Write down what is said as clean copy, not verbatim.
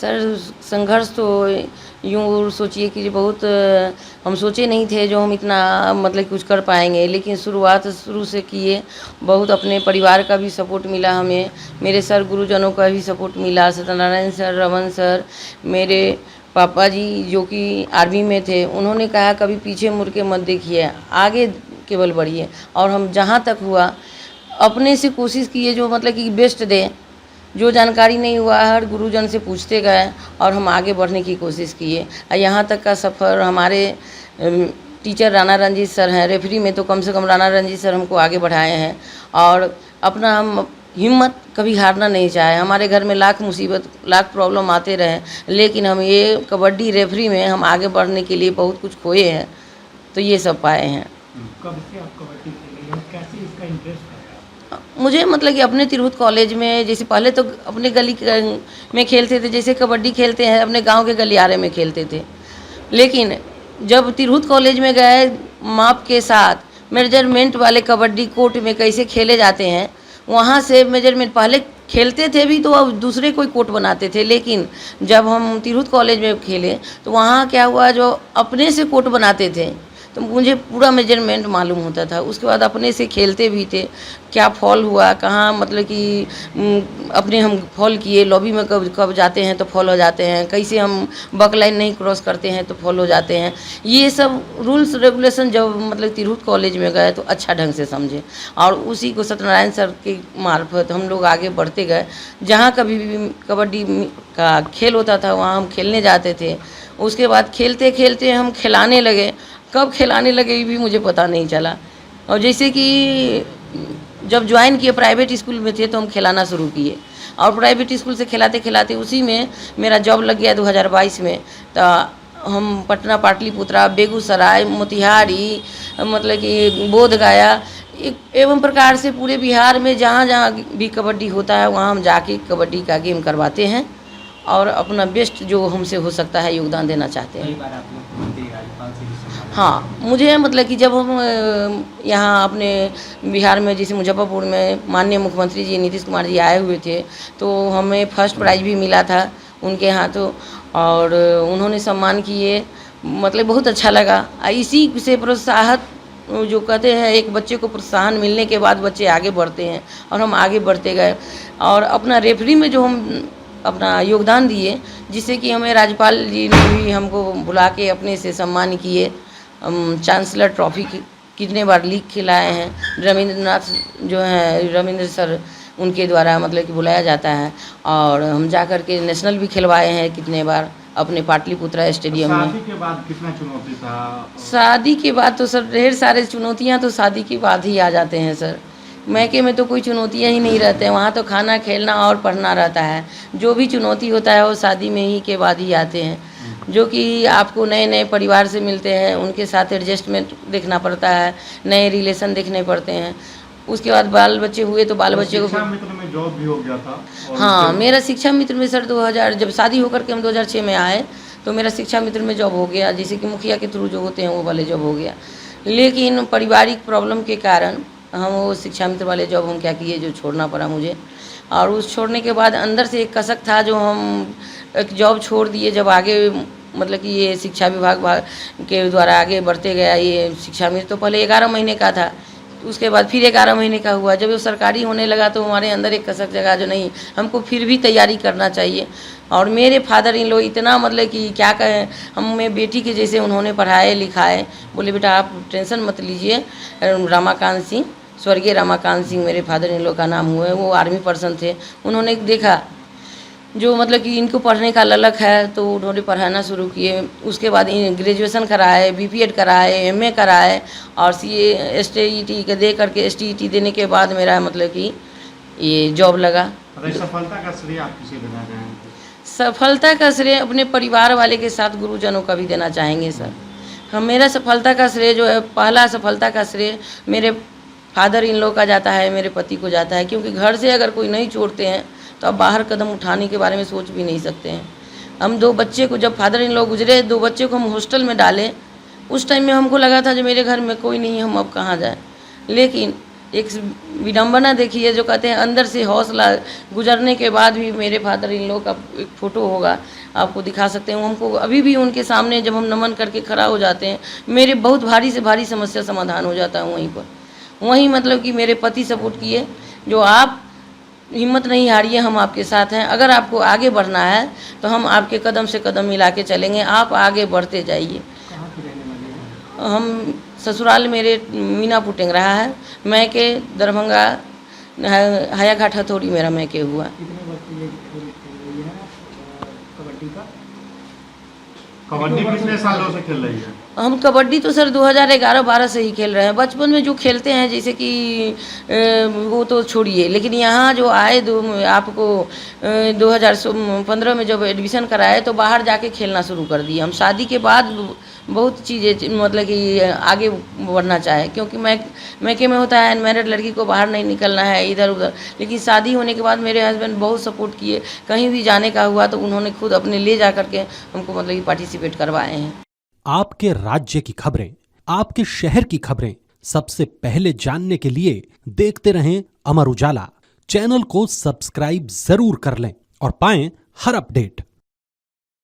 Sir संघर्ष तो यूँ सोचिए कि बहुत हम सोचे नहीं थे जो हम इतना मतलब कुछ कर पाएंगे, लेकिन शुरुआत शुरू से किए। बहुत अपने परिवार का भी सपोर्ट मिला हमें, मेरे सर गुरुजनों का भी सपोर्ट मिला, सत्यनारायण सर, रमन सर, मेरे पापा जी जो कि आर्मी में थे, उन्होंने कहा कभी पीछे मुड़ के मत देखिए, आगे केवल बढ़िए। और हम जहाँ तक हुआ अपने से कोशिश किए जो मतलब कि बेस्ट दें। जो जानकारी नहीं हुआ हर गुरुजन से पूछते गए और हम आगे बढ़ने की कोशिश किए। यहाँ तक का सफ़र हमारे टीचर राणा रंजीत सर हैं, रेफरी में तो कम से कम राणा रंजीत सर हमको आगे बढ़ाए हैं। और अपना हम हिम्मत कभी हारना नहीं चाहे। हमारे घर में लाख मुसीबत लाख प्रॉब्लम आते रहे, लेकिन हम ये कबड्डी रेफरी में हम आगे बढ़ने के लिए बहुत कुछ खोए हैं, तो ये सब पाए हैं। कब से आप कबड्डी खेल रही हैं, कैसे इसका इंटरेस्ट है? मुझे मतलब कि अपने तिरहुत कॉलेज में, जैसे पहले तो अपने गली में खेलते थे, जैसे कबड्डी खेलते हैं अपने गांव के गलियारे में खेलते थे। लेकिन जब तिरहुत कॉलेज में गए, माप के साथ मेजरमेंट वाले कबड्डी कोर्ट में कैसे खेले जाते हैं, वहाँ से मेजरमेंट पहले खेलते थे भी तो अब दूसरे कोई कोर्ट बनाते थे। लेकिन जब हम तिरहुत कॉलेज में खेले तो वहाँ क्या हुआ, जो अपने से कोर्ट बनाते थे तो मुझे पूरा मेजरमेंट मालूम होता था। उसके बाद अपने से खेलते भी थे, क्या फॉल हुआ, कहाँ मतलब कि अपने हम फॉल किए, लॉबी में कब कब जाते हैं तो फॉल हो जाते हैं, कैसे हम बक लाइन नहीं क्रॉस करते हैं तो फॉल हो जाते हैं। ये सब रूल्स रेगुलेशन जब मतलब तिरहुत कॉलेज में गए तो अच्छा ढंग से समझे, और उसी को सत्यनारायण सर के मार्फत हम लोग आगे बढ़ते गए। जहाँ कभी भी कबड्डी का खेल होता था वहाँ हम खेलने जाते थे। उसके बाद खेलते खेलते हम खिलाने लगे, कब खिलाने लगे ये भी मुझे पता नहीं चला। और जैसे कि जब ज्वाइन किए प्राइवेट स्कूल में थे तो हम खिलाना शुरू किए, और प्राइवेट स्कूल से खिलाते खिलाते उसी में मेरा जॉब लग गया 2022 में। तो हम पटना, पाटलिपुत्रा, बेगूसराय, मोतिहारी, मतलब कि बोधगया एवं प्रकार से पूरे बिहार में जहाँ जहाँ भी कबड्डी होता है वहाँ हम जाके कबड्डी का गेम करवाते हैं और अपना बेस्ट जो हमसे हो सकता है योगदान देना चाहते हैं। हाँ, मुझे मतलब कि जब हम यहाँ अपने बिहार में जैसे मुजफ्फरपुर में माननीय मुख्यमंत्री जी नीतीश कुमार जी आए हुए थे, तो हमें फर्स्ट प्राइज़ भी मिला था उनके हाथों, और उन्होंने सम्मान किए, मतलब बहुत अच्छा लगा। इसी से प्रोत्साहित जो कहते हैं एक बच्चे को प्रोत्साहन मिलने के बाद बच्चे आगे बढ़ते हैं, और हम आगे बढ़ते गए। और अपना रेफरी में जो हम अपना योगदान दिए, जिससे कि हमें राज्यपाल जी ने भी हमको बुला के अपने से सम्मान किए। चांसलर ट्रॉफी कितने बार लीग खिलाए हैं, रविंद्रनाथ जो हैं रविंद्र सर, उनके द्वारा मतलब कि बुलाया जाता है। और हम जा कर के नेशनल भी खिलवाए हैं कितने बार अपने पाटलिपुत्रा स्टेडियम में। शादी के बाद कितना चुनौती था? शादी के बाद तो सर ढेर सारे चुनौतियाँ तो शादी के बाद ही आ जाते हैं सर। मैके में तो कोई चुनौतियाँ ही नहीं रहते हैं, वहाँ तो खाना खेलना और पढ़ना रहता है। जो भी चुनौती होता है वो शादी में ही के बाद ही आते हैं, जो कि आपको नए नए परिवार से मिलते हैं, उनके साथ एडजस्टमेंट देखना पड़ता है, नए रिलेशन देखने पड़ते हैं। उसके बाद बाल बच्चे हुए तो बाल बच्चे को शिक्षा मित्र में जॉब भी हो गया था। हाँ, मेरा शिक्षा मित्र में सर 2000 जब शादी होकर के हम 2006 में आए तो मेरा शिक्षा मित्र में जॉब हो गया, जैसे कि मुखिया के थ्रू जो होते हैं वो वाले जॉब हो गया। लेकिन पारिवारिक प्रॉब्लम के कारण हम वो शिक्षा मित्र वाले जॉब हम क्या किए, जो छोड़ना पड़ा मुझे। और उस छोड़ने के बाद अंदर से एक कसक था, जो हम एक जॉब छोड़ दिए जब आगे मतलब कि ये शिक्षा विभाग के द्वारा आगे बढ़ते गया। ये शिक्षा मित्र तो पहले 11 महीने का था, उसके बाद फिर 11 महीने का हुआ। जब वो सरकारी होने लगा तो हमारे अंदर एक कसक जगह, जो नहीं हमको फिर भी तैयारी करना चाहिए। और मेरे फादर इन लोग इतना मतलब कि क्या कहें, हमें बेटी के जैसे उन्होंने पढ़ाए लिखाए। बोले बेटा आप टेंशन मत लीजिए। रमाकांत सिंह, स्वर्गीय रमाकांत सिंह मेरे फादर इन लोग का नाम हुआ है, वो आर्मी पर्सन थे। उन्होंने देखा जो मतलब कि इनको पढ़ने का ललक है तो उन्होंने पढ़ाना शुरू किए। उसके बाद ग्रेजुएशन कराए, बीपीएड कराए, एमए कराए, और सीए एसटीईटी के दे करके एसटीईटी देने के बाद मेरा मतलब कि ये जॉब लगा। सफलता का श्रेय आप किसे देना चाहेंगे? सफलता का श्रेय अपने परिवार वाले के साथ गुरुजनों का भी देना चाहेंगे सर। हम मेरा सफलता का श्रेय जो है, पहला सफलता का श्रेय मेरे फादर इन लोग का जाता है, मेरे पति को जाता है। क्योंकि घर से अगर कोई नहीं छोड़ते हैं तो आप बाहर कदम उठाने के बारे में सोच भी नहीं सकते हैं। हम 2 बच्चे को, जब फादर इन लोग गुजरे, 2 बच्चे को हम हॉस्टल में डाले, उस टाइम में हमको लगा था जो मेरे घर में कोई नहीं, हम अब कहाँ जाएं। लेकिन एक विडम्बना देखी है, जो कहते हैं अंदर से हौसला गुजरने के बाद भी मेरे फादर इन लोग का एक फ़ोटो होगा, आपको दिखा सकते हैं। हमको अभी भी उनके सामने जब हम नमन करके खड़ा हो जाते हैं, मेरे बहुत भारी से भारी समस्या समाधान हो जाता है वहीं पर। वहीं मतलब कि मेरे पति सपोर्ट किए, जो आप हिम्मत नहीं हारिए, हम आपके साथ हैं। अगर आपको आगे बढ़ना है तो हम आपके कदम से कदम मिला के चलेंगे, आप आगे बढ़ते जाइए। कहाँ के रहने वाले हैं? हम ससुराल मेरे मीनापुर टेंगरा है, मैके दरभंगा हायाघाट हथौड़ी मेरा मैके हुआ। कितने वर्ष से ये खेल खेल रही है कबड्डी का? कबड्डी कितने सालों से खेल रही है? हम कबड्डी तो सर 2011-12 से ही खेल रहे हैं। बचपन में जो खेलते हैं जैसे कि वो तो छोड़िए, लेकिन यहाँ जो आए आपको 2015 में जब एडमिशन कराए तो बाहर जाके खेलना शुरू कर दिए। हम शादी के बाद बहुत चीज़ें मतलब कि आगे बढ़ना चाहे, क्योंकि मैके में होता है अनमैरिड लड़की को बाहर नहीं निकलना है इधर उधर। लेकिन शादी होने के बाद मेरे हस्बैंड बहुत सपोर्ट किए, कहीं भी जाने का हुआ तो उन्होंने खुद अपने ले जा करके हमको मतलब कि पार्टिसिपेट करवाए हैं। आपके राज्य की खबरें, आपके शहर की खबरें सबसे पहले जानने के लिए देखते रहें अमर उजाला। चैनल को सब्सक्राइब जरूर कर लें और पाएं हर अपडेट।